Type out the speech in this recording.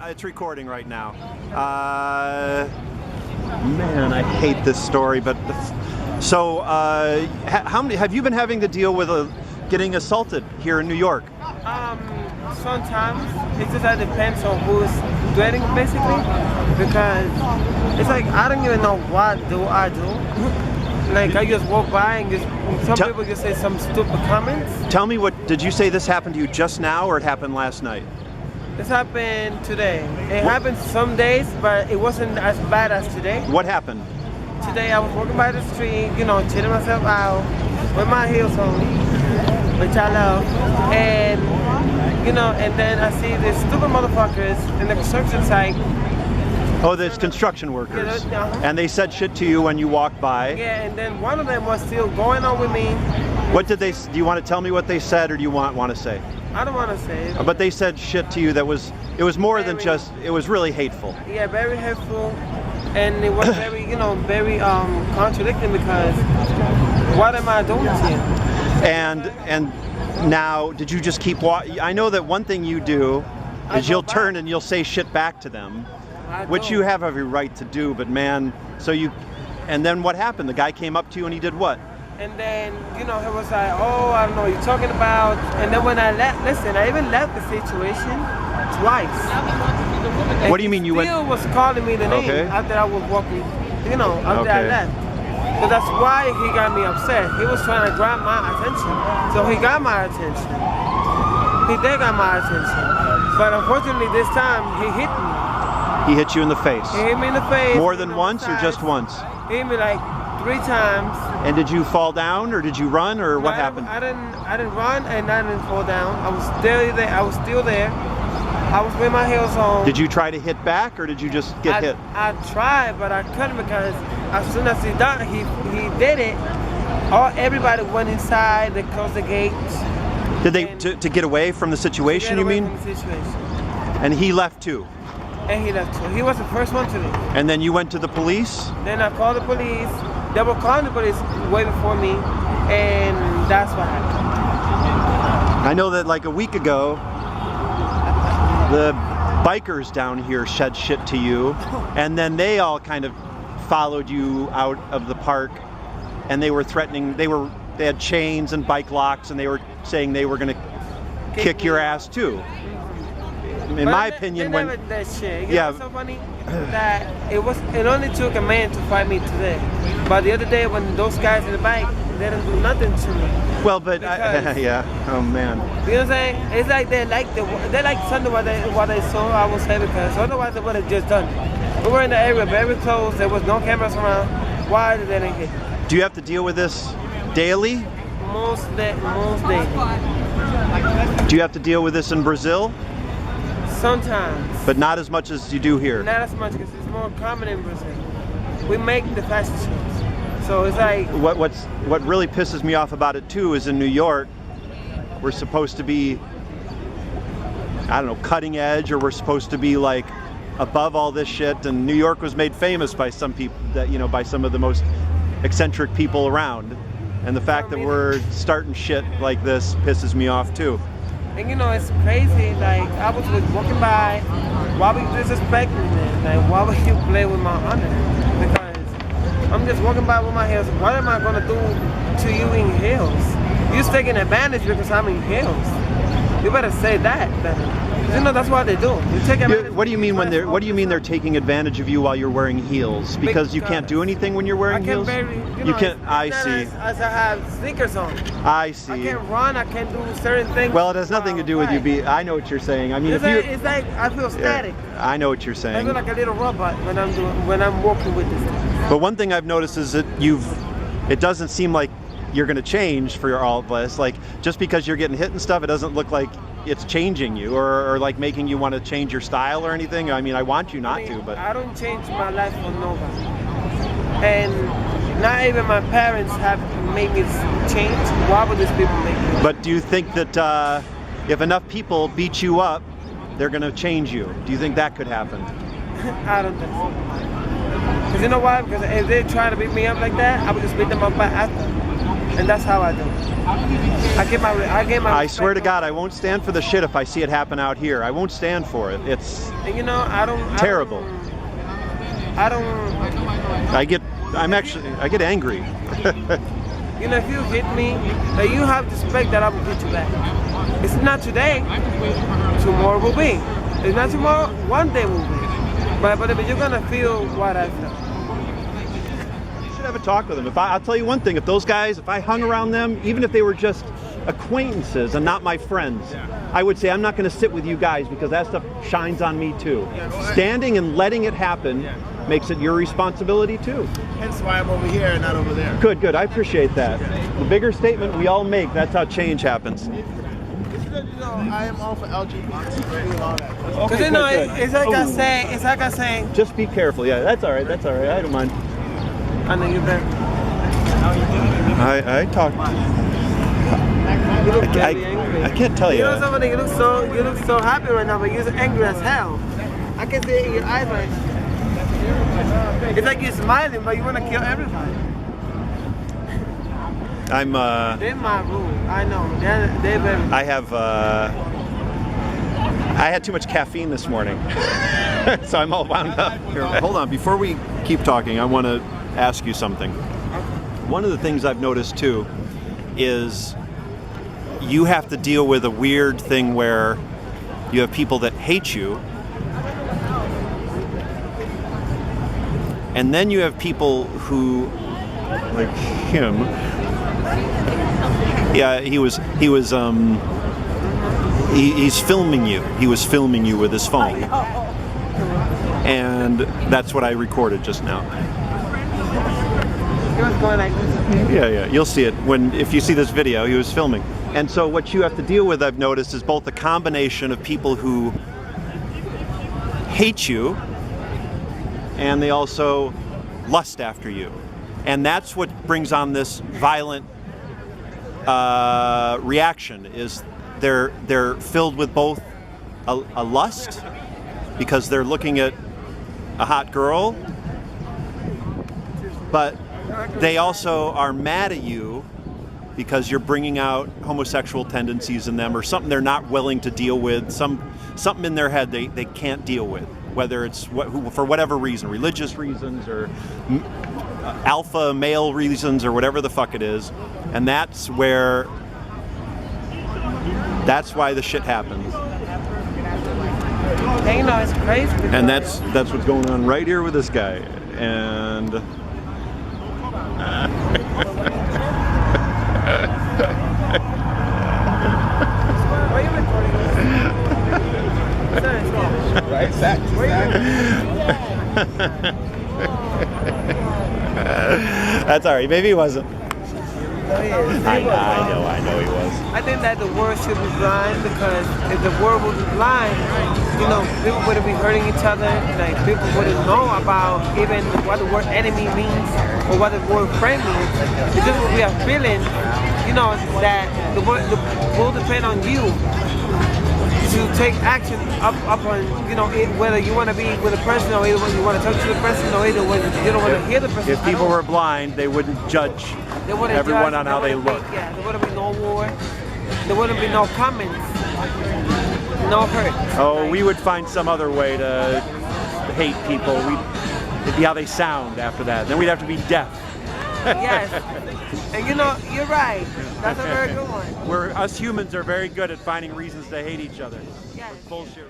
it's recording right now. Man, I hate this story. But so, how many have you been having to deal with getting assaulted here in New York? Sometimes it just depends on who's doing it, basically, because it's like I don't even know what do I do. Like I just walk by and some people just say some stupid comments. Tell me, what did you say? This happened to you just now, or it happened last night? This happened today. It happened some days, but it wasn't as bad as today. What happened? Today I was walking by the street, chilling myself out with my heels on, which I love, and and then I see these stupid motherfuckers in the construction site. Oh, there's construction workers. Yeah, and they said shit to you when you walked by. Yeah, and then one of them was still going on with me. What did they? Do you want to tell me what they said, or do you want to say? I don't want to say it. But they said shit to you that was. It was more than just. It was really hateful. Yeah, very hateful, and it was very, very contradicting because what am I doing to you? And now, did you just keep walking? I know that one thing you do is you'll turn and you'll say shit back to them, which you have every right to do. But man, and then what happened? The guy came up to you and he did what? And then, he was like, oh, I don't know what you're talking about. And then when I I even left the situation twice. And what do you mean you went? He still was calling me the name after I was walking, after I left. So that's why he got me upset. He was trying to grab my attention. So he got my attention. He did got my attention. But unfortunately this time he hit me. He hit you in the face? He hit me in the face. More than once or just once? He hit me like 3 times. And did you fall down or did you run or what happened? I didn't run and I didn't fall down. I was still there. I was with my heels on. Did you try to hit back or did you just get hit? I tried, but I couldn't because as soon as he did it, everybody went inside, they closed the gates. Did they, to get away from the situation, you mean? From the situation. And he left too? And he left too. He was the first one to leave. And then you went to the police? Then I called the police. They were calling the police way before me, and that's what happened. I know that like a week ago, the bikers down here said shit to you, and then they all kind of followed you out of the park, and they were threatening. They had chains and bike locks, and they were saying they were going to kick your ass too. In my opinion, they never did shit. It's so funny that it only took a man to fight me today, but the other day when those guys in the bike, they didn't do nothing to me. Well, but yeah, oh man. You know what I'm saying? It's like they like something what they saw I was saying, because otherwise they would have just done it. We were in the area very close. There was no cameras around. Why did they not hit? Do you have to deal with this daily? Most daily. Do you have to deal with this in Brazil? Sometimes. But not as much as you do here? Not as much, because it's more common in Brazil. We make the fashion shows. So it's like... What really pisses me off about it too is in New York, we're supposed to be, I don't know, cutting edge, or we're supposed to be like above all this shit, and New York was made famous by some people, by some of the most eccentric people around. And the fact that we're starting shit like this pisses me off too. And it's crazy, like I was walking by, why would you disrespect me, man? Like why would you play with my honor? Because I'm just walking by with my heels. What am I gonna do to you in heels? You're taking advantage because I'm in heels. You better say that better. That's what they do. You take advantage. What do you mean they're taking advantage of you while you're wearing heels? Because you can't do anything when you're wearing heels? You can't. I see. As I have sneakers on. I see. I can't run. I can't do certain things. Well, it has nothing to do with you. I know what you're saying. I mean, it's like I feel static. Yeah, I know what you're saying. I feel like a little robot when I'm walking with this thing. But one thing I've noticed is that it doesn't seem like you're going to change for all of us. Like just because you're getting hit and stuff, it doesn't look like it's changing you or like making you want to change your style or anything. I mean, I want you not to, but I don't change my life for nobody, and not even my parents have made me change. Why would these people make me? But do you think that if enough people beat you up, they're going to change you? Do you think that could happen? I don't think so. Because you know why? Because if they try to beat me up like that, I would just beat them up after. and that's how I do. I get my. I swear to God, I won't stand for the shit if I see it happen out here. I won't stand for it. It's And you know, terrible. I get angry. You know, if you hit me, you have to expect that I will hit you back. It's not today. Tomorrow will be. It's not tomorrow. One day will be. But you're gonna feel what I feel. You should have a talk with them. I'll tell you one thing. If those guys, if I hung around them, even if they were just acquaintances and not my friends, I would say I'm not going to sit with you guys because that stuff shines on me too. Standing and letting it happen makes it your responsibility too. Hence why I'm over here and not over there. Good, good. I appreciate that. The bigger statement we all make, that's how change happens. You know, I am all for LGBT and all that. Because you know, it's like I say. Just be careful. Yeah, that's all right. That's all right. I don't mind. I know you're better. I talk. You look very angry. I can't tell you. You know something? You look so happy right now, but you're angry as hell. I can see it in your eyes, right? It's like you're smiling, but you want to kill everybody. They're my room. I know. They're very. I had too much caffeine this morning, so I'm all wound up. Here, hold on. Before we keep talking, I want to ask you something. One of the things I've noticed too is you have to deal with a weird thing where you have people that hate you, and then you have people who, like him. Yeah, he's filming you. He was filming you with his phone, and that's what I recorded just now. He was going like this. Yeah. You'll see it if you see this video. He was filming, and so what you have to deal with, I've noticed, is both a combination of people who hate you, and they also lust after you, and that's what brings on this violent reaction. Is they're filled with both a lust because they're looking at a hot girl, but they also are mad at you because you're bringing out homosexual tendencies in them or something they're not willing to deal with, something in their head they can't deal with, whether it's for whatever reason, religious reasons or alpha male reasons or whatever the fuck it is. And that's why the shit happens. And you know, it's crazy. And that's what's going on right here with this guy. And Why are you recording this? Right, exactly. that's all right. Maybe he wasn't. Oh, yeah. I know he was. I think that the world should be blind because if the world would be blind, you know, people wouldn't be hurting each other. Like people wouldn't know about even what the word enemy means or what the word friend means. It's just what we are feeling, you know, that the world will depend on you to take action up on, you know, whether you want to be with a person or either you want to talk to the person or either when you don't want to hear the person. If people were blind, they wouldn't judge everyone on how they look. Yeah, there wouldn't be no war. There wouldn't be no comments. No hurt. Oh, we would find some other way to hate people. It'd be how they sound after that. Then we'd have to be deaf. Yes. And you know, you're right. That's a very good one. Us humans are very good at finding reasons to hate each other. Yes. Bullshit.